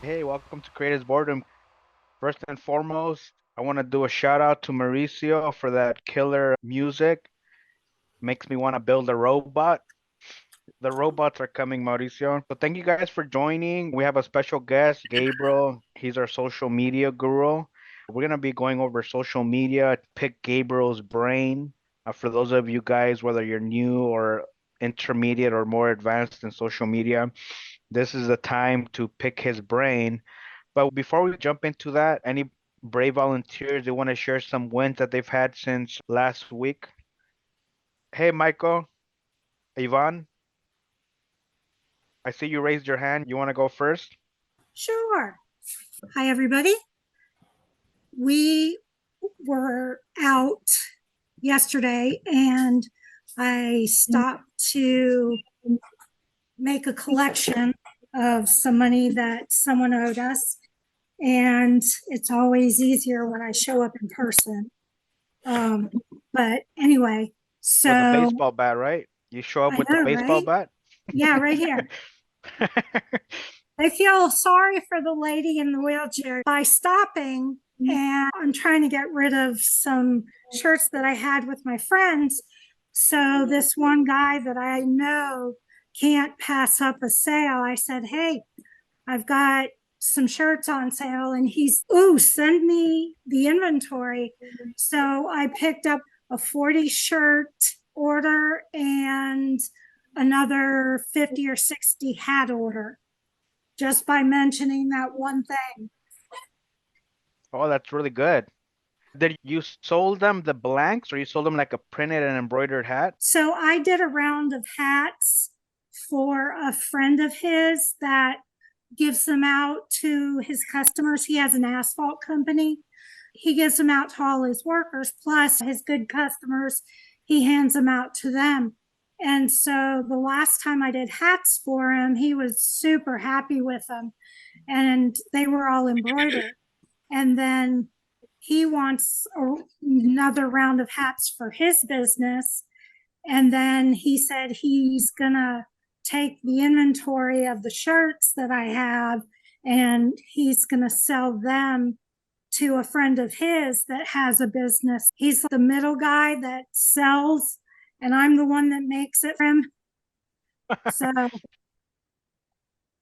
Hey, welcome to Creators Boredom. First and foremost, I want to do a shout out to Mauricio for that killer music. Makes me want to build a robot. The robots are coming, Mauricio. So thank you guys for joining. We have a special guest, Gabriel. He's our social media guru. We're gonna be going over social media, pick Gabriel's brain. For those of you guys, whether you're new or intermediate or more advanced in social media, this is the time to pick his brain. But before we jump into that, any brave volunteers they want to share some wins that they've had since last week? Hey, Michael, Ivan, I see you raised your hand. You want to go first? Sure. Hi, everybody. We were out yesterday and I stopped to make a collection of some money that someone owed us. And it's always easier when I show up in person. Um, but anyway, With a so baseball bat, right? You show up I with the know, baseball right? bat? Yeah, right here. I feel sorry for the lady in the wheelchair by stopping, and I'm trying to get rid of some shirts that I had with my friends. So this one guy that I know can't pass up a sale. I said, "Hey, I've got some shirts on sale," and he's, "Ooh, send me the inventory." So I picked up a 40 shirt order and another 50 or 60 hat order just by mentioning that one thing. Oh, that's really good. Did you sold them the blanks or you sold them like a printed and embroidered hat? So I did a round of hats for a friend of his that gives them out to his customers. He has an asphalt company. He gives them out to all his workers, plus his good customers, he hands them out to them. And so the last time I did hats for him, he was super happy with them and they were all embroidered. And then he wants another round of hats for his business. And then he said he's gonna take the inventory of the shirts that I have and he's gonna sell them to a friend of his that has a business. He's the middle guy that sells, and I'm the one that makes it for him. So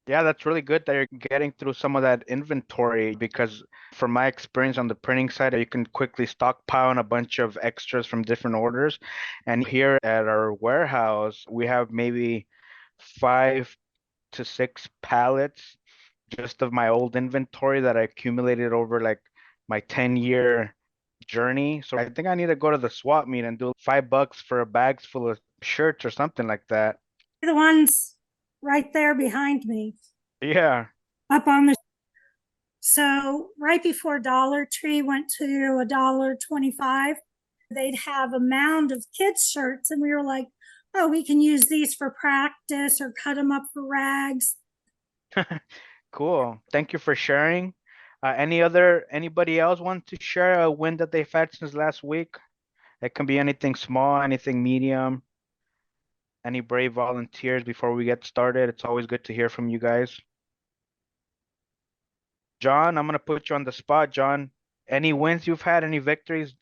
Yeah, that's really good that you're getting through some of that inventory because from my experience on the printing side, you can quickly stockpile on a bunch of extras from different orders. And here at our warehouse, we have maybe 5 to 6 pallets just of my old inventory that I accumulated over like my 10-year journey. So I think I need to go to the swap meet and do $5 for a bags full of shirts or something like that. the ones right there behind me, Yeah. up on the so right before Dollar Tree went to $1.25, they'd have a mound of kids' shirts, and we were like, "Oh, we can use these for practice or cut them up for rags." Cool. Thank you for sharing. Anybody else want to share a win that they've had since last week? It can be anything small, anything medium, any brave volunteers before we get started. It's always good to hear from you guys. John, I'm gonna put you on the spot, John. Any wins you've had, any victories?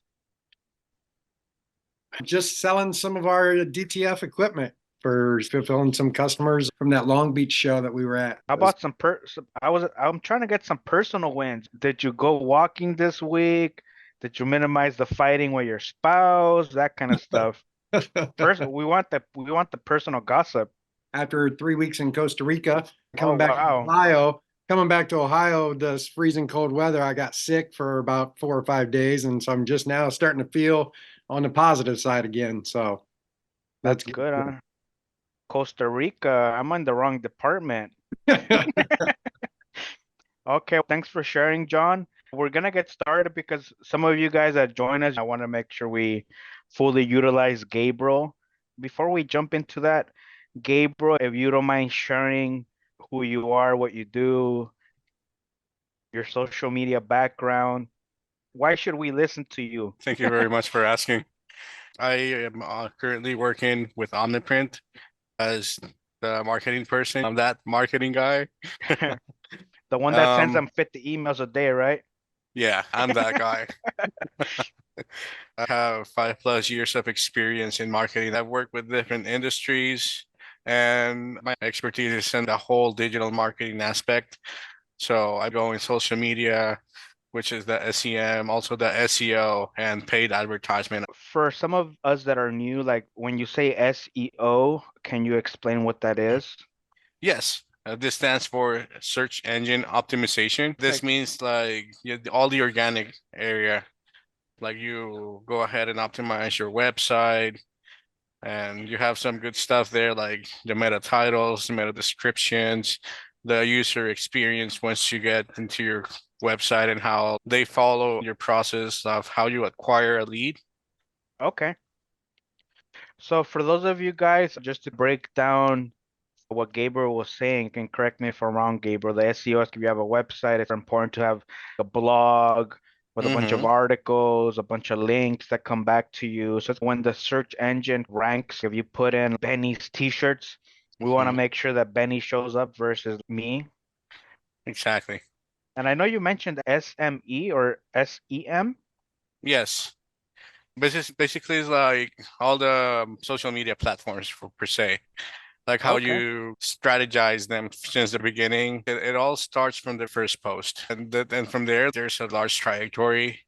Just selling some of our DTF equipment for fulfilling some customers from that Long Beach show that we were at. How about I'm trying to get some personal wins. Did you go walking this week? Did you minimize the fighting with your spouse? That kind of stuff. We want the personal gossip. After 3 weeks in Costa Rica, Oh, coming back to wow. Ohio, this freezing cold weather, I got sick for about 4 or 5 days. And so I'm just now starting to feel on the positive side again. So That's that's good, huh? Costa Rica. I'm in the wrong department. good. Okay, thanks for sharing, John. We're gonna get started because some of you guys that join us, I want to make sure we fully utilize Gabriel. Before we jump into that, Gabriel, if you don't mind sharing who you are, what you do, your social media background, why should we listen to you? Thank you very much for asking. I am currently working with OmniPrint as the marketing person. I'm that marketing guy. The one that sends Um, them 50 emails a day, right? yeah, I'm that guy. I have 5+ years of experience in marketing. I've worked with different industries, and my expertise is in the whole digital marketing aspect. So I go in social media, which is the SEM, also the SEO and paid advertisement. For some of us that are new, like when you say SEO, can you explain what that is? Yes, this stands for search engine optimization. This means like all the organic area, like you go ahead and optimize your website, and you have some good stuff there, like the meta titles, the meta descriptions, the user experience once you get into your website and how they follow your process of how you acquire a lead. Okay. So for those of you guys, just to break down what Gabriel was saying, can correct me if I'm wrong, Gabriel. The SEO is if you have a website, it's important to have a blog with a bunch of Mm-hmm. articles, a bunch of links that come back to you. So it's when the search engine ranks, if you put in Benny's t-shirts, we want to Mm-hmm. make sure that Benny shows up versus me. Exactly. And I know you mentioned SME or SEM. Yes. Basically it's like all the social media platforms per se, like how Okay. you strategize them since the beginning. It all starts from the first post, and from there, there's a large trajectory.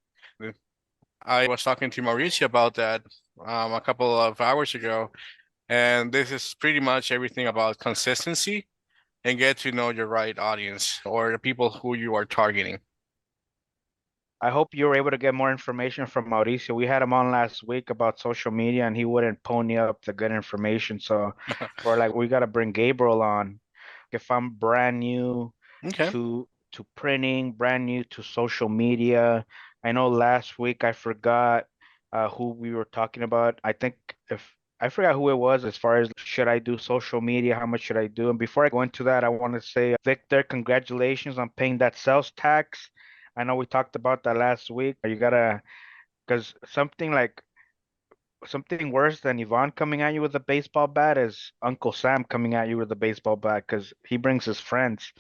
I was talking to Mauricio about that a couple of hours ago, and this is pretty much everything about consistency and get to know your right audience or the people who you are targeting. I hope you were able to get more information from Mauricio. We had him on last week about social media and he wouldn't pony up the good information. So we're like, we got to bring Gabriel on. If I'm brand new Okay. to printing, brand new to social media. I know last week I forgot who we were talking about. I think if I forgot who it was as far as should I do social media, how much should I do? And before I go into that, I want to say, Victor, congratulations on paying that sales tax. I know we talked about that last week. You gotta, because something worse than Yvonne coming at you with a baseball bat is Uncle Sam coming at you with a baseball bat because he brings his friends.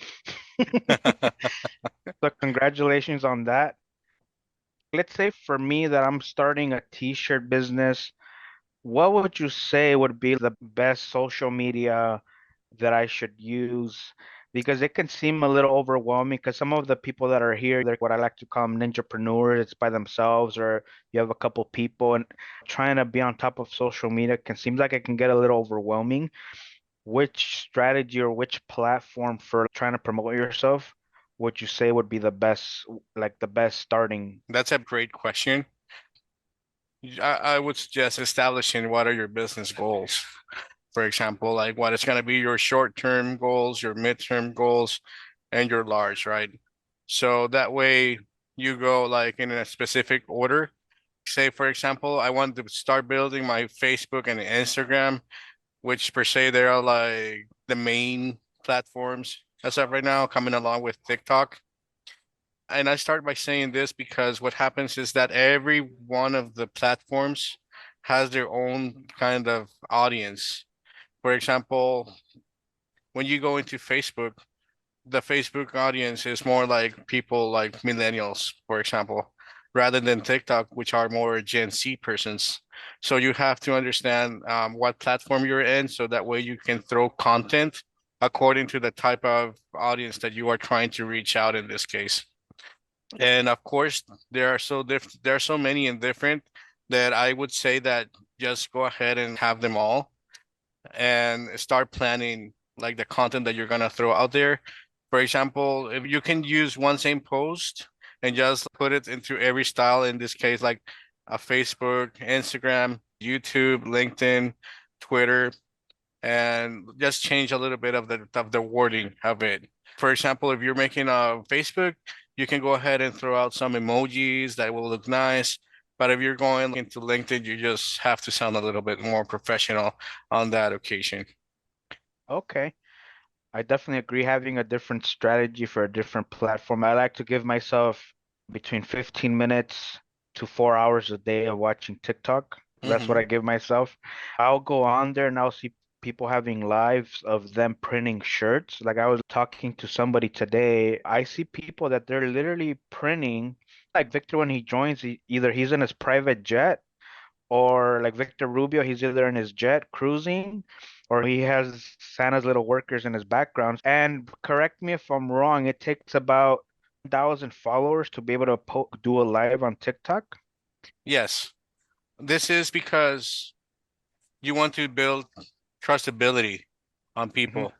So congratulations on that. Let's say for me that I'm starting a t-shirt business, what would you say would be the best social media that I should use? Because it can seem a little overwhelming because some of the people that are here, they're what I like to call them ninjapreneurs. It's by themselves, or you have a couple people, and trying to be on top of social media can seem like it can get a little overwhelming. Which strategy or which platform for trying to promote yourself would you say would be the best, like the best starting? That's a great question. I would suggest establishing what are your business goals. For example, like what is going to be your short-term goals, your mid-term goals, and your large, right? So that way you go like in a specific order. Say, for example, I want to start building my Facebook and Instagram, which per se they are like the main platforms as of right now, coming along with TikTok. And I start by saying this because what happens is that every one of the platforms has their own kind of audience. For example, when you go into Facebook, the Facebook audience is more like people like millennials, for example, rather than TikTok, which are more Gen Z persons. So you have to understand what platform you're in, so that way you can throw content according to the type of audience that you are trying to reach out in this case. And of course, there are so many and different that I would say that just go ahead and have them all and start planning like the content that you're gonna throw out there. For example, if you can use one same post and just put it into every style, in this case, like a Facebook, Instagram, YouTube, LinkedIn, Twitter, and just change a little bit of the wording of it. For example, if you're making a Facebook, you can go ahead and throw out some emojis that will look nice. But if you're going into LinkedIn, you just have to sound a little bit more professional on that occasion. Okay. I definitely agree having a different strategy for a different platform. I like to give myself between 15 minutes to 4 hours a day of watching TikTok. That's what Hmm. I give myself. I'll go on there and I'll see people having lives of them printing shirts. Like I was talking to somebody today, I see people that they're literally printing, like Victor when he joins, either he's in his private jet or like Victor Rubio, he's either in his jet cruising or he has Santa's little workers in his background. And correct me if I'm wrong, it takes about 1,000 followers to be able to do a live on TikTok. Yes, this is because you want to build trustability on Hmm. people.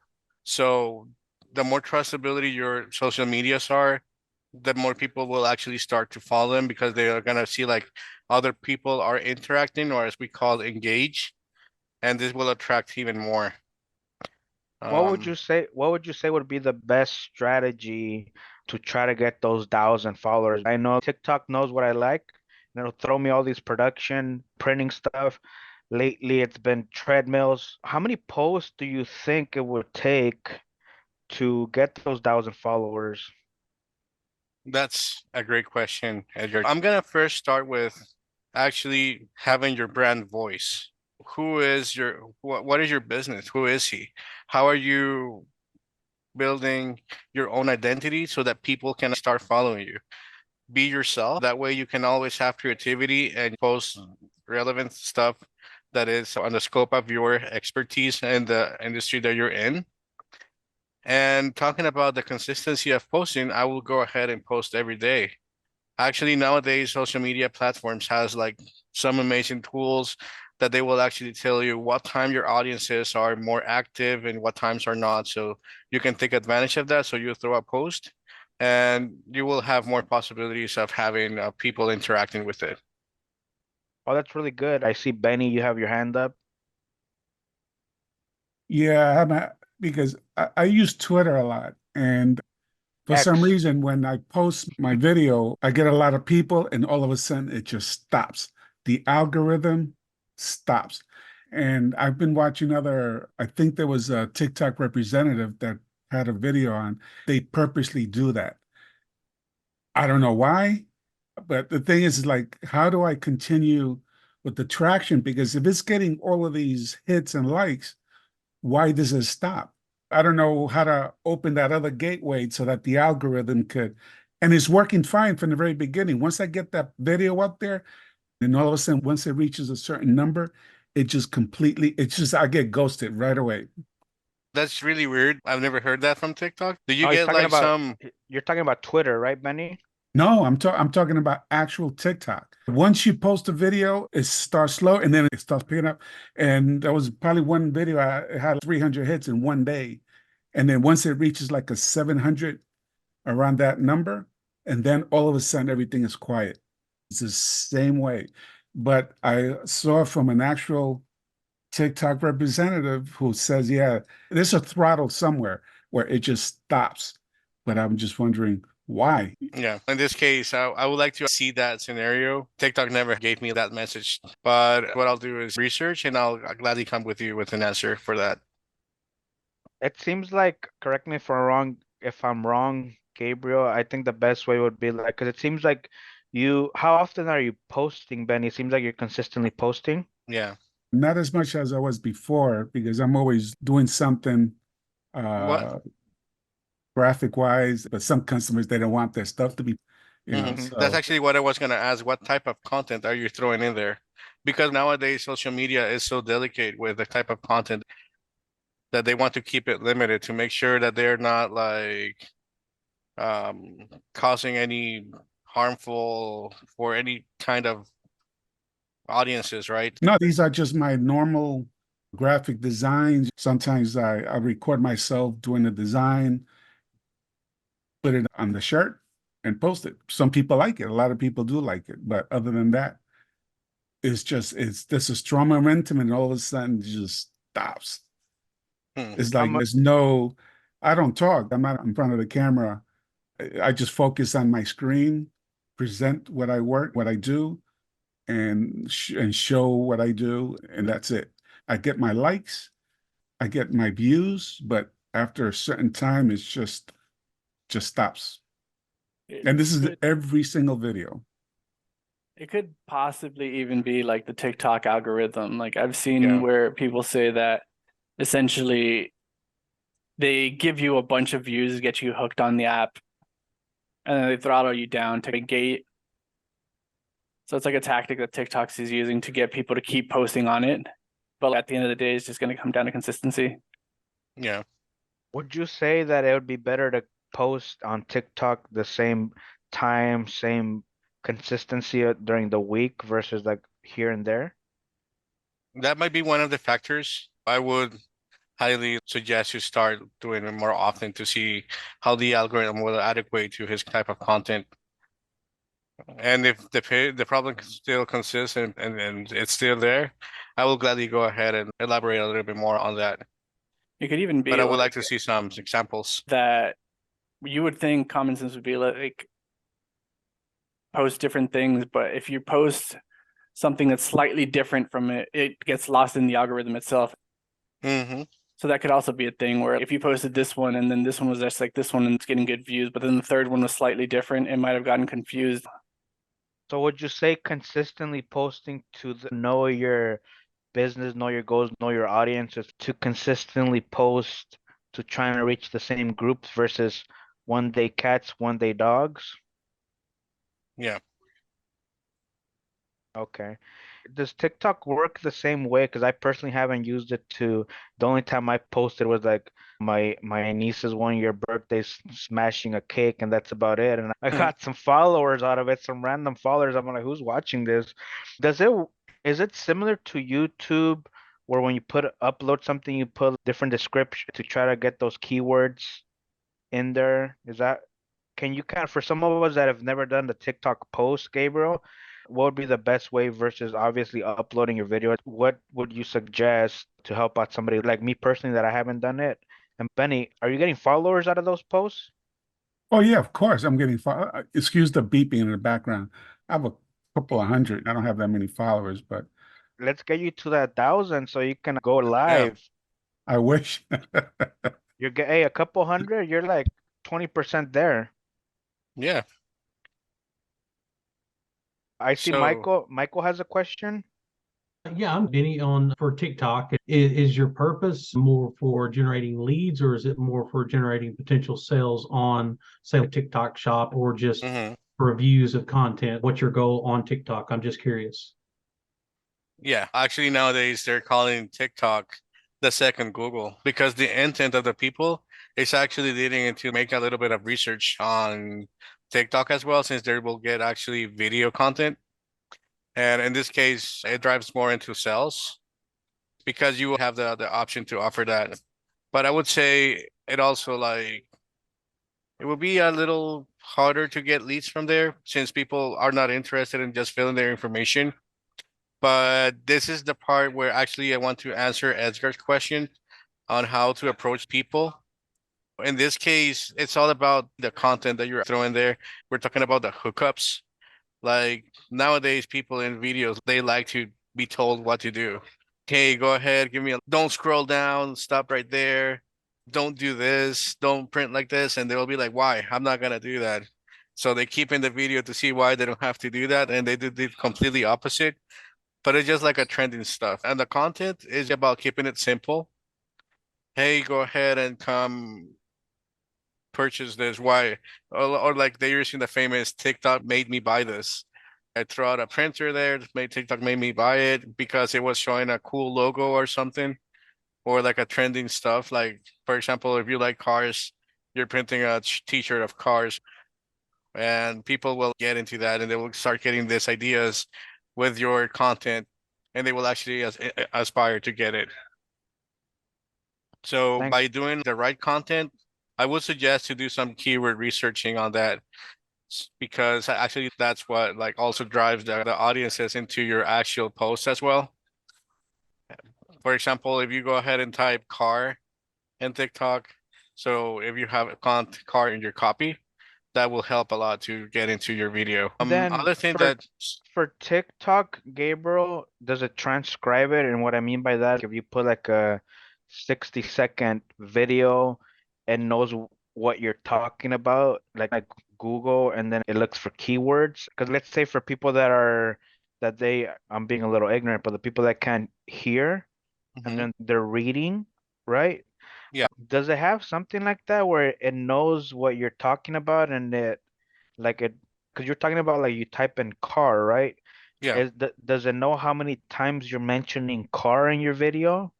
So the more trustability your social medias are, the more people will actually start to follow them because they are gonna see like other people are interacting, or as we call it, engage, and this will attract even more. Um, What would you say would be the best strategy to try to get those 1,000 followers? I know TikTok knows what I like, and it'll throw me all these production, printing stuff. Lately, it's been treadmills. How many posts do you think it would take to get those 1,000 followers? that's a great question, Edgar. I'm gonna first start with actually having your brand voice. Who is your what is your business? Who is he? How are you building your own identity so that people can start following you? Be yourself. That way you can always have creativity and post relevant stuff that is on the scope of your expertise and the industry that you're in. And talking about the consistency of posting, I will go ahead and post every day. Actually, nowadays, social media platforms has like some amazing tools that they will actually tell you what time your audiences are more active and what times are not. So you can take advantage of that. So you throw a post and you will have more possibilities of having people interacting with it. Oh, that's really good. I see Benny, you have your hand up. Yeah, because I use Twitter a lot. And for some X. reason, when I post my video, I get a lot of people, and all of a sudden it just stops. The algorithm stops. And I've been watching I think there was a TikTok representative that had a video on. They purposely do that. I don't know why, but the thing is like, how do I continue with the traction? Because if it's getting all of these hits and likes, why does it stop? I don't know how to open that other gateway so that the algorithm could, and it's working fine from the very beginning. Once I get that video up there, and all of a sudden, once it reaches a certain number, I get ghosted right away. That's really weird. I've never heard that from TikTok. Do you Oh, get like some, you're talking about Twitter, right, Benny? No, I'm talking about actual TikTok. Once you post a video, it starts slow and then it starts picking up. And there was probably one video I had 300 hits in one day. And then once it reaches like a 700 around that number, and then all of a sudden everything is quiet. It's the same way. But I saw from an actual TikTok representative who says, yeah, there's a throttle somewhere where it just stops. But I'm just wondering why. yeah, in this case, I would like to see that scenario. TikTok never gave me that message, but what I'll do is research and I'll gladly come with you with an answer for that. It seems like, correct me if I'm wrong, Gabriel, I think the best way would be like, because it seems like how often are you posting, Benny? It seems like you're consistently posting. Yeah. Not as much as I was before because I'm always doing something What? uh, graphic wise, but some customers they don't want their stuff to be, Hmm. That's so actually what I was gonna ask. What type of content are you throwing in there? Because nowadays social media is so delicate with the type of content that they want to keep it limited to make sure that they're not like um causing any harmful for any kind of audiences, right? no, these are just my normal graphic designs. Sometimes I record myself doing the design, put it on the shirt and post it. Some people like it. A lot of people do like it. But other than that, it's just a strong momentum and all of a sudden it just stops. Hmm. It's How like much? I don't talk. I'm not in front of the camera. I just focus on my screen, present what I do, and show what I do, and that's it. I get my likes, I get my views, but after a certain time, just stops. It And this is could every single video. it could possibly even be like the TikTok algorithm. Like I've seen Yeah. where people say that essentially they give you a bunch of views to get you hooked on the app, and then they throttle you down to a gate. So it's like a tactic that TikTok is using to get people to keep posting on it. But at the end of the day, it's just going to come down to consistency. Yeah. Would you say that it would be better to post on TikTok the same time, same consistency during the week versus like here and there? That might be one of the factors. I would highly suggest you start doing it more often to see how the algorithm will adequate to his type of content. And if the problem still consists and it's still there, I will gladly go ahead and elaborate a little bit more on that. It could even But be I would like like to see some examples. that you would think common sense would be like post different things, but if you post something that's slightly different from it, it gets lost in the algorithm itself. Hmm. So that could also be a thing where if you posted this one and then this one was just like this one and it's getting good views, but then the third one was slightly different, it might have gotten confused. So would you say consistently posting to know your business, know your goals, know your audience is to consistently post to trying to reach the same groups versus one day cats, one day dogs? Yeah. Okay. Does TikTok work the same way? Because I personally haven't used it to, the only time I posted was like my niece's 1 year birthday smashing a cake, and that's about it. And I Mhm. got some followers out of it, some random followers. I'm like, who's watching this? Does it is it similar to YouTube where when you upload something, you put different description to try to get those keywords in there? Is that can you kind of, for some of us that have never done the TikTok post, Gabriel, what would be the best way versus obviously uploading your video? What would you suggest to help out somebody like me personally that I haven't done it? And Benny, are you getting followers out of those posts? Oh yeah, of course. I'm getting excuse the beeping in the background. I have a couple of hundred. I don't have that many followers, but Let's get you to that 1,000 so you can go Yeah. live. I wish. You're get hey, a couple hundred, you're like 20% there. Yeah. I see So, Michael. Michael has a question. Yeah, I'm Benny on for TikTok. Is your purpose more for generating leads or is it more for generating potential sales on, say, a TikTok shop or just mhm. reviews of content? What's your goal on TikTok? I'm just curious. Yeah, actually nowadays they're calling TikTok the second Google because the intent of the people is actually leading into make a little bit of research on TikTok as well, since they will get actually video content. And in this case, it drives more into sales because you will have the option to offer that. But I would say it also like it will be a little harder to get leads from there since people are not interested in just filling their information. But this is the part where actually I want to answer Edgar's question on how to approach people. In this case, it's all about the content that you're throwing there. We're talking about the hookups. Like nowadays, people in videos, they like to be told what to do. Hey, go ahead, don't scroll down, stop right there. Don't do this, don't print like this. And they'll be like, why? I'm not gonna do that. So they keep in the video to see why they don't have to do that. And they do the completely opposite, but it's just like a trending stuff. And the content is about keeping it simple. Hey, go ahead and come purchase this. Why? Or like they're using the famous TikTok made me buy this. I throw out a printer there, made TikTok made me buy it because it was showing a cool logo or something, or like a trending stuff. Like, for example, if you like cars, you're printing a t-shirt of cars, and people will get into that and they will start getting these ideas with your content, and they will actually aspire to get it. So Thank by doing the right content, I would suggest to do some keyword researching on that because actually that's what like also drives the audiences into your actual post as well. For example, if you go ahead and type car in TikTok, so if you have a car in your copy, that will help a lot to get into your video. then Other thing for that TikTok, Gabriel, does it transcribe it? And what I mean by that, if you put like a 60-second video and knows what you're talking about, like Google, and then it looks for keywords. Because let's say for people I'm being a little ignorant, but the people that can't hear and Mhm. then they're reading, right? Yeah. Does it have something like that where it knows what you're talking about and because you're talking about like you type in car, right? Yeah. Does it know how many times you're mentioning car in your video?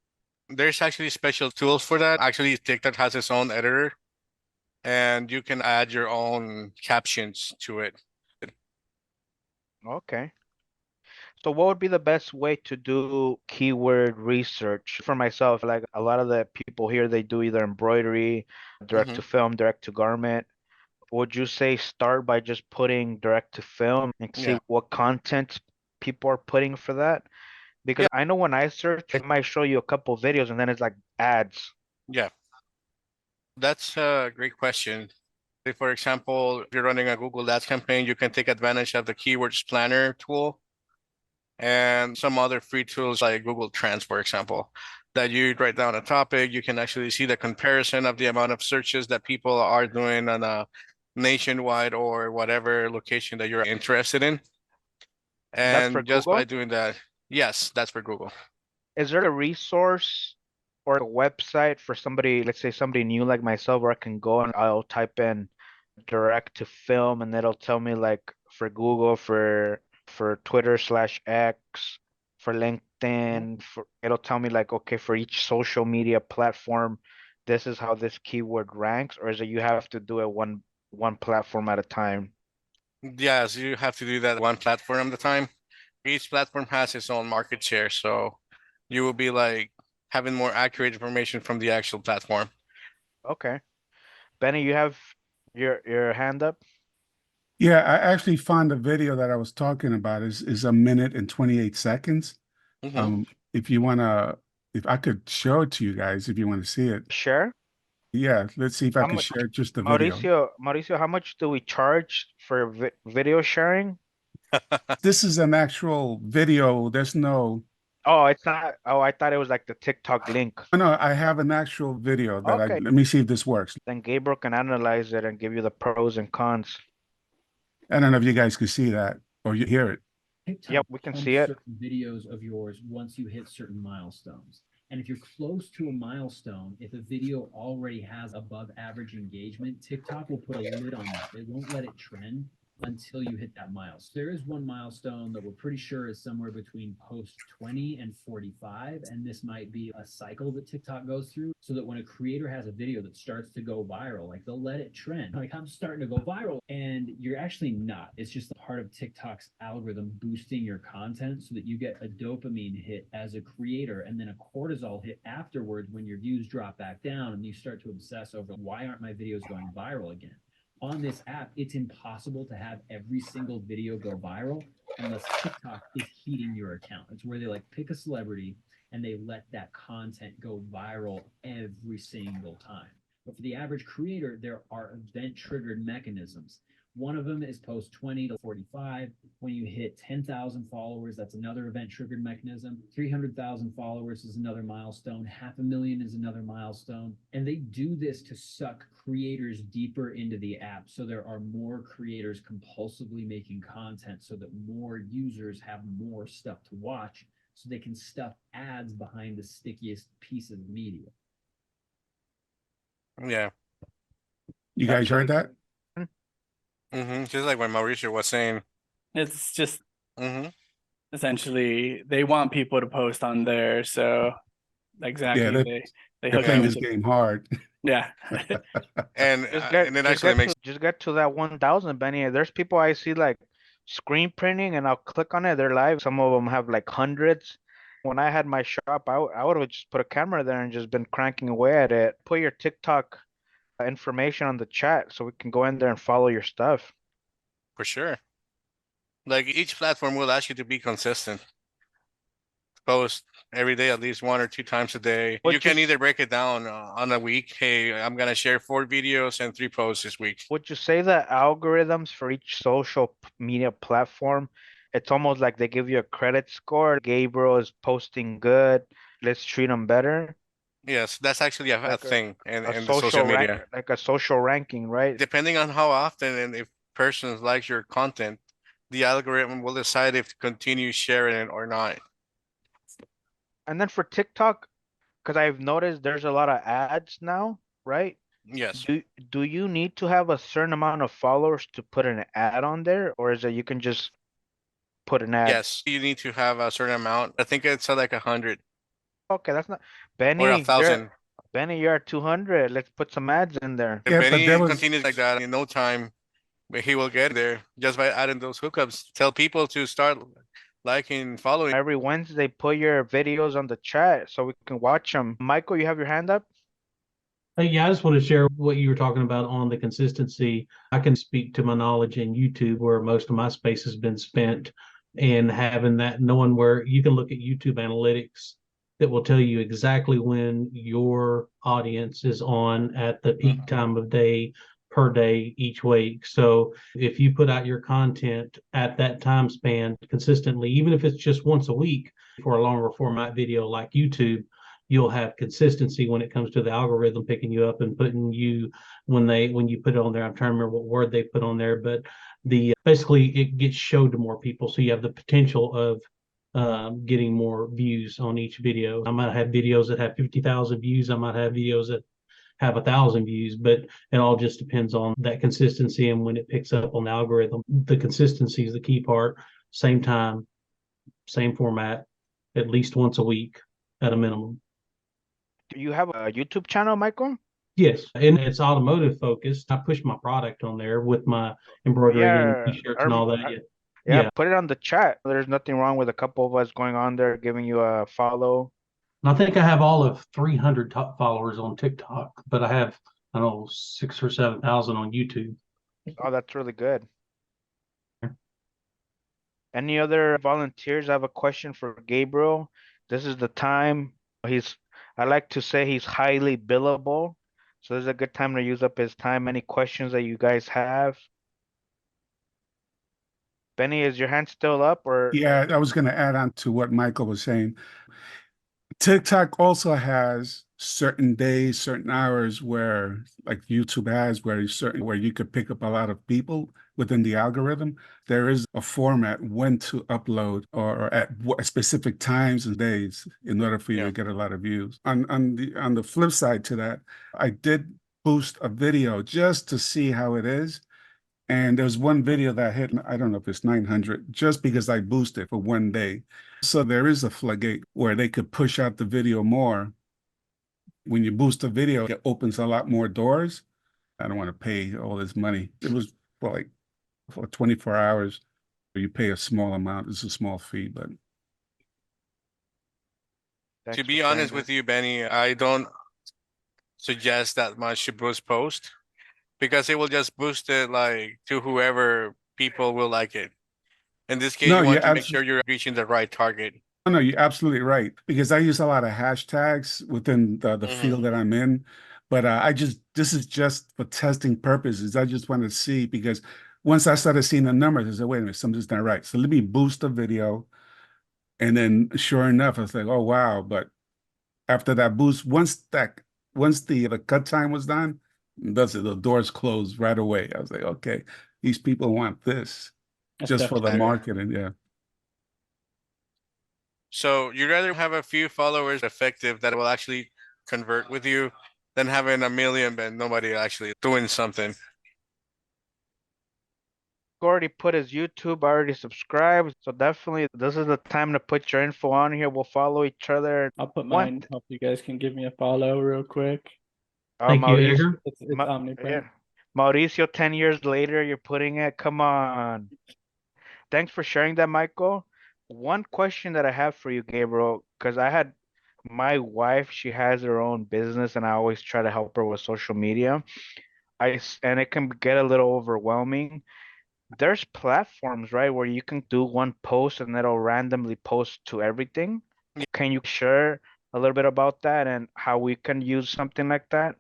There's actually special tools for that. Actually, TikTok has its own editor, and you can add your own captions to it. Okay. So what would be the best way to do keyword research for myself? Like a lot of the people here, they do either embroidery, direct to Hmm. film, direct to garment. Would you say start by just putting direct to film and see Yeah. what content people are putting for that? Because Yeah. I know when I search, it might show you a couple videos and then it's like ads. Yeah. That's a great question. If, for example, if you're running a Google Ads campaign, you can take advantage of the keywords planner tool and some other free tools like Google Trends, for example, that you write down a topic, you can actually see the comparison of the amount of searches that people are doing on a nationwide or whatever location that you're interested in. That's for And just by Google. doing that, yes, that's for Google. Is there a resource or a website for somebody, let's say somebody new like myself, where I can go and I'll type in direct to film and it'll tell me like for Google, for Twitter/X, for LinkedIn, it'll tell me like okay, for each social media platform, this is how this keyword ranks, or is it you have to do it one platform at a time? Yes, you have to do that one platform at a time. Each platform has its own market share, so you will be like having more accurate information from the actual platform. Okay. Benny, you have your hand up? Yeah, I actually found the video that I was talking about is 1 minute and 28 seconds. Hmm. If you wanna, if I could show it to you guys, if you want to see it. Share? Yeah, let's see if I How can much, share just the video. Mauricio, how much do we charge for video sharing? This is an actual video. There's no, Oh, it's not. Oh, I thought it was like the TikTok link. oh, no, I have an actual video that Okay. let me see if this works. Then Gabriel can analyze it and give you the pros and cons. I don't know if you guys can see that or you hear it. Yep, TikTok we can see pumps it. certain videos of yours once you hit certain milestones. And if you're close to a milestone, if a video already has above average engagement, TikTok will put a lid on that. They won't let it trend until you hit that milestone. There is one milestone that we're pretty sure is somewhere between post 20 and 45. And this might be a cycle that TikTok goes through so that when a creator has a video that starts to go viral, like they'll let it trend. Like I'm starting to go viral and you're actually not. It's just a part of TikTok's algorithm boosting your content so that you get a dopamine hit as a creator and then a cortisol hit afterwards when your views drop back down and you start to obsess over why aren't my videos going viral again. On this app, it's impossible to have every single video go viral unless TikTok is heating your account. It's where they like pick a celebrity and they let that content go viral every single time. But for the average creator, there are event triggered mechanisms. One of them is post 20 to 45. When you hit 10,000 followers, that's another event triggered mechanism. 300,000 followers is another milestone. 500,000 is another milestone. And they do this to suck creators deeper into the app. So there are more creators compulsively making content so that more users have more stuff to watch so they can stuff ads behind the stickiest piece of media. Yeah. You guys heard that? Just like what Mauricio was saying. It's just Hmm. essentially they want people to post on there, so Yeah, exactly they they're hook playing you this into game hard. yeah. And it actually makes Just get to that 1,000, Benny. There's people I see like screen printing and I'll click on it. They're live. Some of them have like hundreds. When I had my shop, I would have just put a camera there and just been cranking away at it. Put your TikTok information on the chat so we can go in there and follow your stuff. for sure. Like each platform will ask you to be consistent. Post every day, at least 1 or 2 times a day. Would You can you either break it down on a week. Hey, I'm gonna share 4 videos and 3 posts this week. would you say that algorithms for each social media platform, it's almost like they give you a credit score. Gabriel is posting good. Let's treat him better. Yes, that's actually a Like a, thing a in the social media. like a social ranking, right? Depending on how often and if persons like your content, the algorithm will decide if to continue sharing it or not. And then for TikTok, Because I've noticed there's a lot of ads now, right? Yes. Do you need to have a certain amount of followers to put an ad on there, or is it you can just put an ad? Yes, you need to have a certain amount. I think it's like 100 Okay, that's not or a Benny. thousand. You're at 200. Let's put some ads in there. If Yeah, but there Benny was continues like that, in no time, he will get there just by adding those hookups. Tell people to start liking, following. Every Wednesday, put your videos on the chat so we can watch them. Michael, you have your hand up? Yeah, I just want to share what you were talking about on the consistency. I can speak to my knowledge in YouTube, where most of my space has been spent, and having that, knowing where you can look at YouTube analytics that will tell you exactly when your audience is on at the peak time of day per day each week. So if you put out your content at that time span consistently, even if it's just once a week for a longer format video like YouTube, you'll have consistency when it comes to the algorithm picking you up and putting you when you put it on there. I'm trying to remember what word they put on there, but the basically it gets showed to more people, so you have the potential of getting more views on each video. I might have videos that have 50,000 views. I might have videos that have 1,000 views, but it all just depends on that consistency and when it picks up on the algorithm. The consistency is the key part. Same time, same format, at least once a week at a minimum. Do you have a YouTube channel, Michael? Yes, and it's automotive focused. I push my product on there with my embroidery and Yeah, t-shirts and all that. yeah, Yeah. put it on the chat. There's nothing wrong with a couple of us going on there, giving you a follow. And I think I have all of 300 top followers on TikTok, but I have, I don't know, 6 or 7,000 on YouTube. Oh, that's really good. Any other volunteers? I have a question for Gabriel. This is the time. I like to say he's highly billable. So this is a good time to use up his time. Any questions that you guys have? Benny, is your hand still up or? Yeah, I was going to add on to what Michael was saying. TikTok also has certain days, certain hours where, like YouTube has, where you could pick up a lot of people within the algorithm. There is a format when to upload or at what specific times and days in order for you to get a lot of views. On the flip side to that, I did boost a video just to see how it is. And there's one video that hit, I don't know if it's 900, just because I boosted for one day. So there is a floodgate where they could push out the video more. When you boost a video, it opens a lot more doors. I don't want to pay all this money. It was for 24 hours. You pay a small amount. It's a small fee, but Thanks To for be sharing honest that. with you, Benny, I don't suggest that much to boost post because it will just boost it like to whoever people will like it. In this case, no, you want you're to make absolutely. sure you're reaching the right target. No, you're absolutely right because I use a lot of hashtags within the field that I'm in. But this is just for testing purposes. I just want to see because once I started seeing the numbers, I said, wait a minute, something's not right. So let me boost the video. And then sure enough, I was like, oh wow. But after that boost, once the cut time was done, the doors closed right away. I was like, okay, these people want this That's just for the definitely marketing. Yeah. So you'd rather have a few followers effective that will actually convert with you than having a million but nobody actually doing something. Already put his YouTube, already subscribed. So definitely this is the time to put your info on here. We'll follow each other. I'll put One, mine. Hope you guys can give me a follow real quick. Thank you, Mauricio, Edgar. It's OmniPrint. yeah. Mauricio, 10 years later, you're putting it. Come on. Thanks for sharing that, Michael. One question that I have for you, Gabriel, because I had my wife, she has her own business and I always try to help her with social media. And it can get a little overwhelming. There's platforms, right, where you can do one post and it'll randomly post to everything. Can you share a little bit about that and how we can use something like that?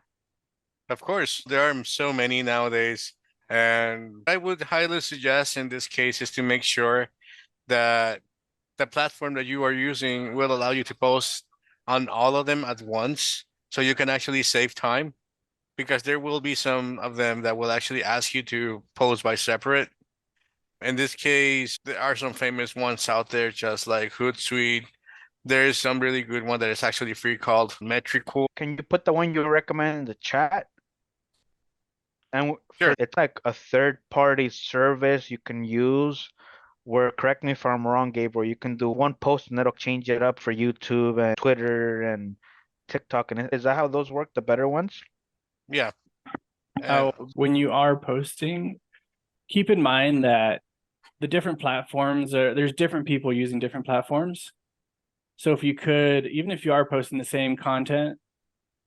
Of course, there are so many nowadays. And I would highly suggest in this case is to make sure that the platform that you are using will allow you to post on all of them at once so you can actually save time because there will be some of them that will actually ask you to post by separate. In this case, there are some famous ones out there, just like Hootsuite, There is some really good one that is actually free called Metricool. Can you put the one you recommend in the chat? And Sure. it's like a third party service you can use where, correct me if I'm wrong, Gabriel, you can do one post and it'll change it up for YouTube and Twitter and TikTok. And is that how those work, the better ones? Yeah. Now, when you are posting, keep in mind that the different platforms there's different people using different platforms. So if you could, even if you are posting the same content,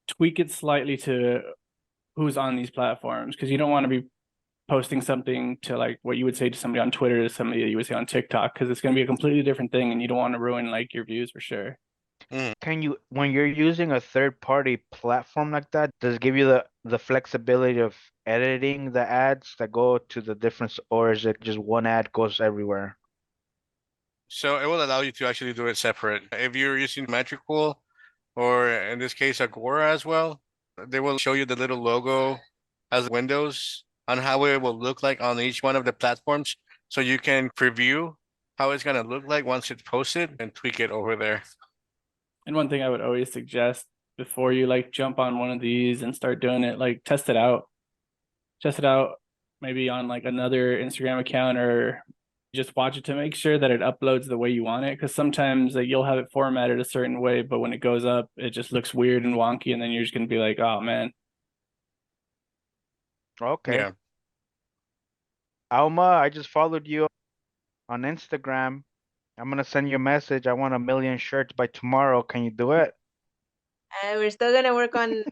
tweak it slightly to who's on these platforms, because you don't want to be posting something to like what you would say to somebody on Twitter to somebody that you would say on TikTok, because it's going to be a completely different thing and you don't want to ruin like your views for sure. Can you, when you're using a third party platform like that, does it give you the flexibility of editing the ads that go to the different, or is it just one ad goes everywhere? So it will allow you to actually do it separate. If you're using Metricool, or in this case, Agora as well, they will show you the little logo as windows on how it will look like on each one of the platforms. So you can preview how it's going to look like once it's posted and tweak it over there. And one thing I would always suggest before you like jump on one of these and start doing it, like test it out. Test it out maybe on like another Instagram account, or just watch it to make sure that it uploads the way you want it. Because sometimes like, you'll have it formatted a certain way, but when it goes up, it just looks weird and wonky, and then you're just gonna be like, oh man. Okay. Yeah. Alma, I just followed you on Instagram. I'm gonna send you a message. I want 1,000,000 shirts by tomorrow. Can you do it? We're still gonna work on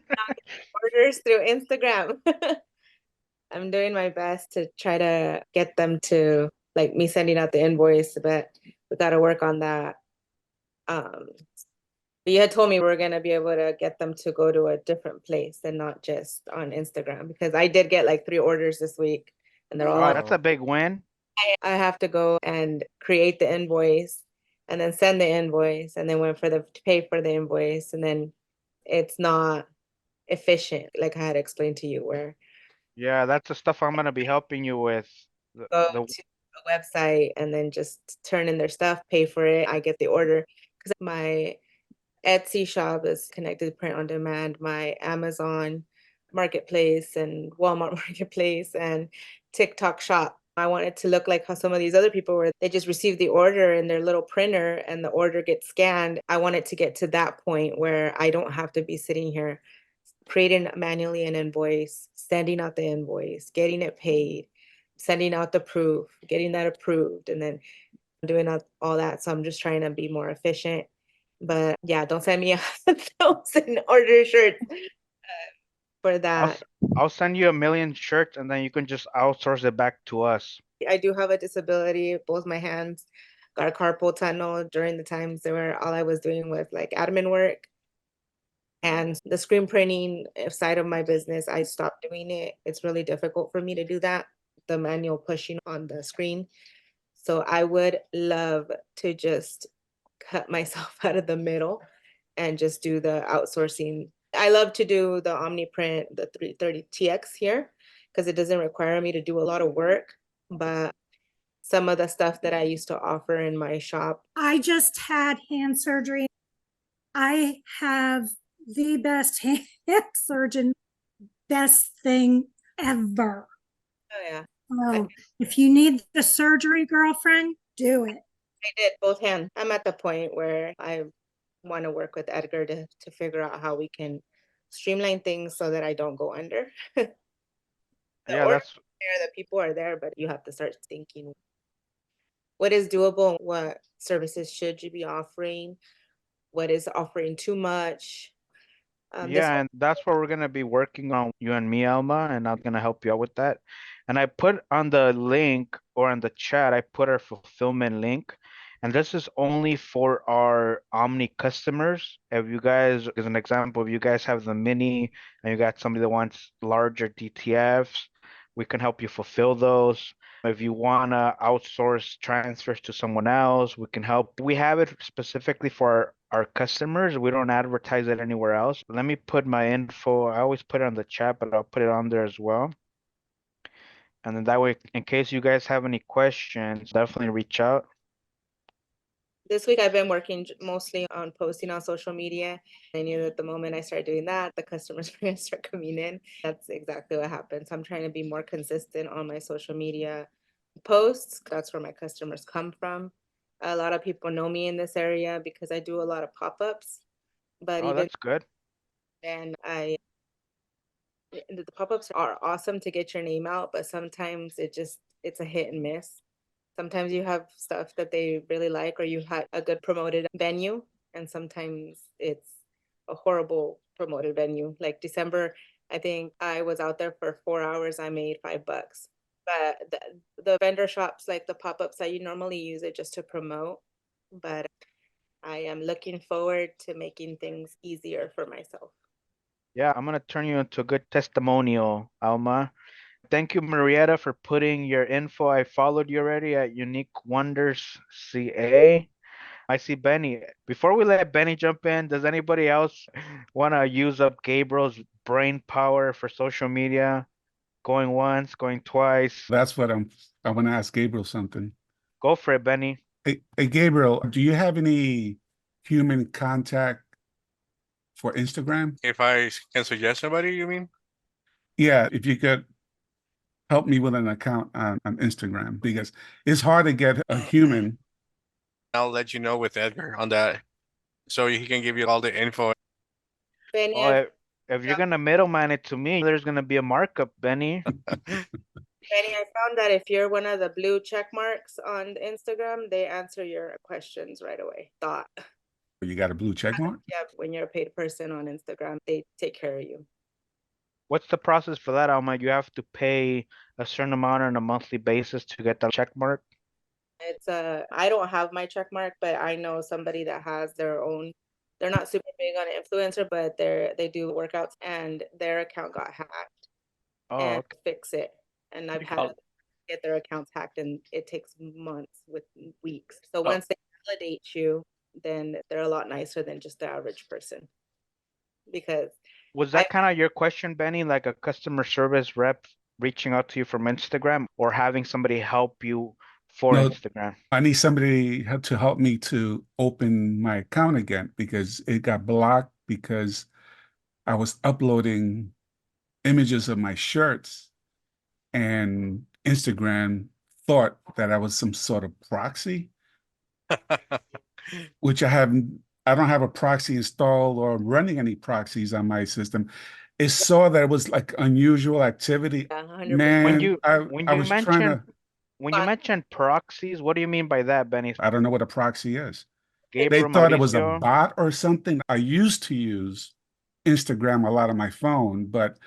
orders through Instagram. I'm doing my best to try to get them to like me sending out the invoice, but we gotta work on that. You had told me we were gonna be able to get them to go to a different place and not just on Instagram, because I did get like 3 orders this week and they're all Oh, on. that's a big win. I have to go and create the invoice and then send the invoice and then wait for them to pay for the invoice, and then it's not efficient, like I had explained to you, where Yeah, that's the stuff I'm gonna be helping you with. go to the website and then just turn in their stuff, pay for it. I get the order because my Etsy shop is connected to print on demand, my Amazon marketplace and Walmart marketplace and TikTok shop. I want it to look like how some of these other people were. They just receive the order in their little printer and the order gets scanned. I want it to get to that point where I don't have to be sitting here creating manually an invoice, sending out the invoice, getting it paid, sending out the proof, getting that approved, and then doing all that. So I'm just trying to be more efficient. But yeah, don't send me 1,000 order shirts for that. I'll send you 1,000,000 shirts and then you can just outsource it back to us. I do have a disability. Both my hands got a carpal tunnel during the times where all I was doing was like admin work. And the screen printing side of my business, I stopped doing it. It's really difficult for me to do that, the manual pushing on the screen. So I would love to just cut myself out of the middle and just do the outsourcing. I love to do the OmniPrint, the 330TX here, because it doesn't require me to do a lot of work. But some of the stuff that I used to offer in my shop. I just had hand surgery. I have the best hand surgeon, best thing ever. Oh yeah. Oh, if you need the surgery, girlfriend, do it. I did both hands. I'm at the point where I want to work with Edgar to figure out how we can streamline things so that I don't go under. Yeah, that's there, the people are there, but you have to start thinking what is doable, what services should you be offering, what is offering too much. yeah, and that's what we're gonna be working on, you and me, Alma, and I'm gonna help you out with that. And I put on the link or in the chat, I put our fulfillment link. And this is only for our Omni customers. If you guys, as an example, if you guys have the mini and you got somebody that wants larger DTFs, we can help you fulfill those. If you want to outsource transfers to someone else, we can help. We have it specifically for our customers. We don't advertise it anywhere else. Let me put my info. I always put it on the chat, but I'll put it on there as well. And then that way, in case you guys have any questions, definitely reach out. This week I've been working mostly on posting on social media. I knew that the moment I started doing that, the customers were going to start coming in. That's exactly what happened. So I'm trying to be more consistent on my social media posts. That's where my customers come from. A lot of people know me in this area because I do a lot of pop-ups. But Oh, even that's good. then, the pop-ups are awesome to get your name out, but sometimes it's a hit and miss. Sometimes you have stuff that they really like, or you had a good promoted venue, and sometimes it's a horrible promoted venue. Like December, I think I was out there for 4 hours. I made $5. But the vendor shops, like the pop-ups that you normally use it just to promote. But I am looking forward to making things easier for myself. Yeah, I'm gonna turn you into a good testimonial, Alma. Thank you, Marietta, for putting your info. I followed you already at Unique Wonders CA. I see Benny. Before we let Benny jump in, does anybody else want to use up Gabriel's brain power for social media? Going once, going twice. That's what I want to ask Gabriel something. Go for it, Benny. Hey, Gabriel, do you have any human contact for Instagram? If I can suggest somebody, you mean? Yeah, if you could help me with an account on Instagram, because it's hard to get a human. I'll let you know with Edgar on that. So he can give you all the info. Benny, Oh, if you're gonna middleman it to me, there's gonna be a markup, Benny. Benny, I found that if you're one of the blue check marks on Instagram, they answer your questions right away. Thought. You got a blue check mark? Yeah, when you're a paid person on Instagram, they take care of you. What's the process for that, Alma? You have to pay a certain amount on a monthly basis to get the check mark? I don't have my check mark, but I know somebody that has their own. They're not super big on influencer, but they do workouts, and their account got hacked Oh, and okay. fix it. And I've You had call- others get their accounts hacked, and it takes months with weeks. So Oh. once they validate you, then they're a lot nicer than just the average person. Because Was that kind of your question, Benny? Like a customer service rep reaching out to you from Instagram or having somebody help you for No, Instagram? I need somebody to help me to open my account again because it got blocked because I was uploading images of my shirts and Instagram thought that I was some sort of proxy, which I don't have a proxy installed or running any proxies on my system. It saw that it was like unusual activity. 100%. Man, When I you was trying mention to, when you mention proxies, what do you mean by that, Benny? I don't know what a proxy is. They Gabriel, thought it was a Mauricio? bot or something. I used to use Instagram a lot on my phone, but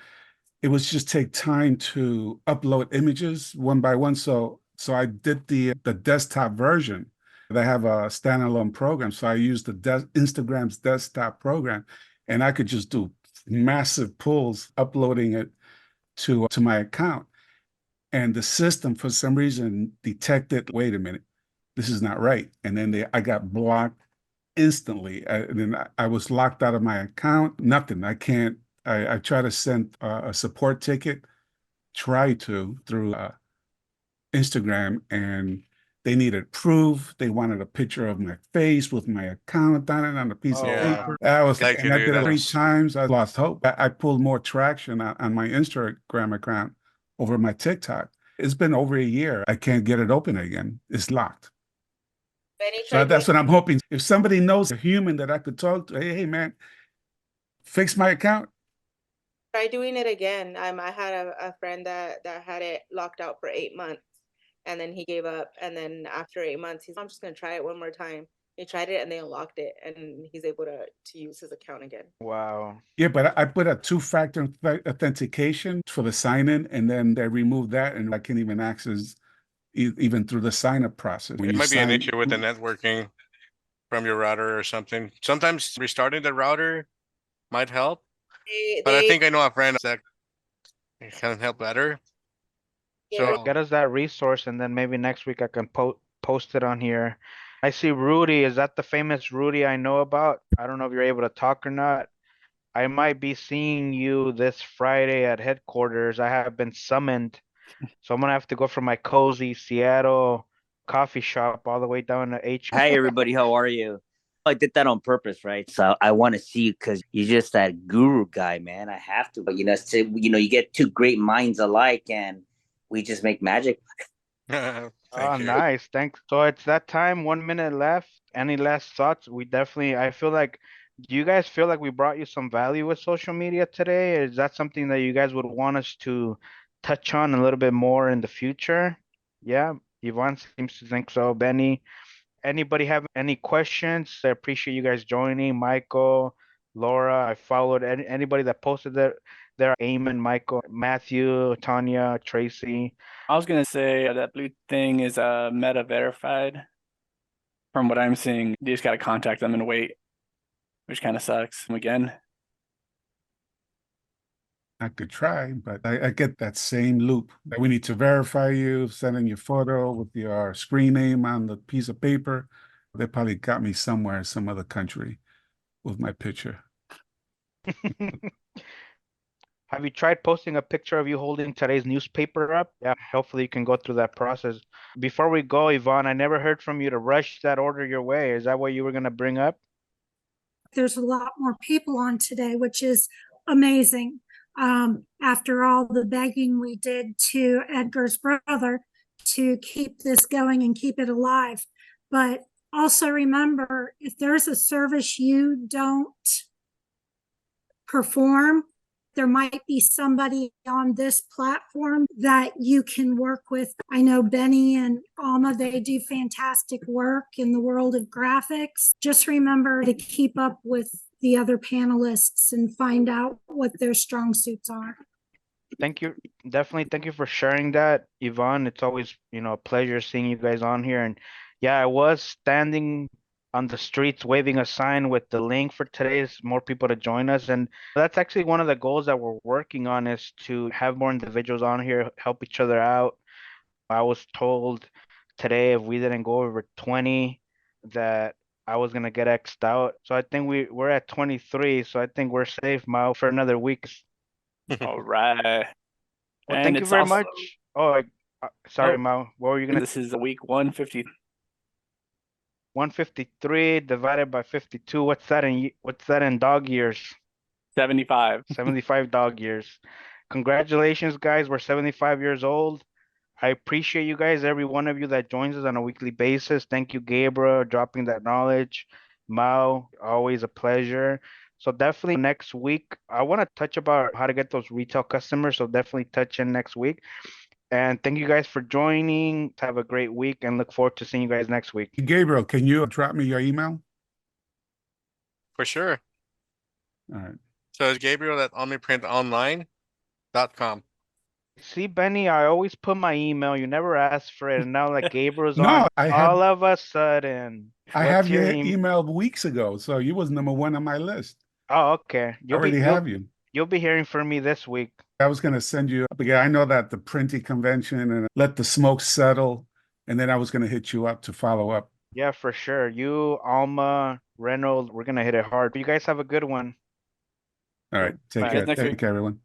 it was just take time to upload images one by one. So I did the desktop version. They have a standalone program. So I used Instagram's desktop program and I could just do massive pulls uploading it to my account. And the system for some reason detected, wait a minute, this is not right. And then I got blocked instantly. And then I was locked out of my account. Nothing. I can't. I try to send a support ticket, try to through Instagram, and they needed proof. They wanted a picture of my face with my account on it on a piece of Oh, Yeah, wow. paper. I was, like to and I do did it that. 3 times. I lost hope. I pulled more traction on my Instagram account over my TikTok. It's been over a year. I can't get it open again. It's locked. Benny So tried that's what I'm hoping. If somebody knows a human that I could talk to, hey man, fix my account. try doing it again. I had a friend that had it locked out for 8 months, and then he gave up. And then after 8 months, I'm just gonna try it one more time. He tried it and they unlocked it, and he's able to use his account again. Wow. Yeah, but I put a two-factor authentication for the sign-in, and then they removed that, and I can't even access even through the sign-up process. When It you might be an sign, issue with the networking from your router or something. Sometimes restarting the router might help, They but I they think I know a friend that can help better. So Get us that resource and then maybe next week I can post it on here. I see Rudy. Is that the famous Rudy I know about? I don't know if you're able to talk or not. I might be seeing you this Friday at headquarters. I have been summoned. So I'm gonna have to go from my cozy Seattle coffee shop all the way down to H. Hi, everybody. How are you? I did that on purpose, right? So I want to see you because you're just that guru guy, man. I have to, but you get two great minds alike, and we just make magic. Oh, Thank you. nice. Thanks. So it's that time, 1 minute left. Any last thoughts? I feel like, do you guys feel like we brought you some value with social media today? Is that something that you guys would want us to touch on a little bit more in the future? Yeah, Yvonne seems to think so. Benny, anybody have any questions? I appreciate you guys joining. Michael, Laura, I followed anybody that posted their Eamon, Michael, Matthew, Tanya, Tracy. I was gonna say that blue thing is meta verified. From what I'm seeing, you just gotta contact them and wait, which kind of sucks. Again, I could try, but I get that same loop that we need to verify you, send in your photo with your screen name on the piece of paper. They probably got me somewhere in some other country with my picture. Have you tried posting a picture of you holding today's newspaper up? Yeah, hopefully you can go through that process. Before we go, Yvonne, I never heard from you to rush that order your way. Is that what you were going to bring up? There's a lot more people on today, which is amazing. After all the begging we did to Edgar's brother to keep this going and keep it alive. But also remember, if there's a service you don't perform, there might be somebody on this platform that you can work with. I know Benny and Alma, they do fantastic work in the world of graphics. Just remember to keep up with the other panelists and find out what their strong suits are. Thank you. Definitely thank you for sharing that, Yvonne. It's always, a pleasure seeing you guys on here. And yeah, I was standing on the streets waving a sign with the link for today's more people to join us. And that's actually one of the goals that we're working on, is to have more individuals on here, help each other out. I was told today if we didn't go over 20 that I was gonna get X'd out. So I think we're at 23. So I think we're safe, Mao, for another week. all right. Well, And thank you it's very also much. Oh, sorry, oh, Mao. What were you gonna? this is week 150. 153 divided by 52. What's that in dog years? 75. 75 dog years. Congratulations, guys. We're 75 years old. I appreciate you guys, every one of you that joins us on a weekly basis. Thank you, Gabriel, dropping that knowledge. Mao, always a pleasure. So definitely next week, I want to touch about how to get those retail customers. So definitely touch in next week. And thank you guys for joining. Have a great week and look forward to seeing you guys next week. Gabriel, can you drop me your email? For sure. All right. So it's Gabriel at OmniPrintOnline.com. See, Benny, I always put my email. You never asked for it. And now like Gabriel's No, on, all of a sudden, I what's have your your email? email weeks ago, so you was number one on my list. Oh, okay. I already have you. You'll be hearing from me this week. I was going to send you, because I know that the printing convention and let the smoke settle, and then I was going to hit you up to follow up. Yeah, for sure. You, Alma, Reynolds, we're gonna hit it hard. You guys have a good one. All right. Take All right, care. next Take week. care, everyone.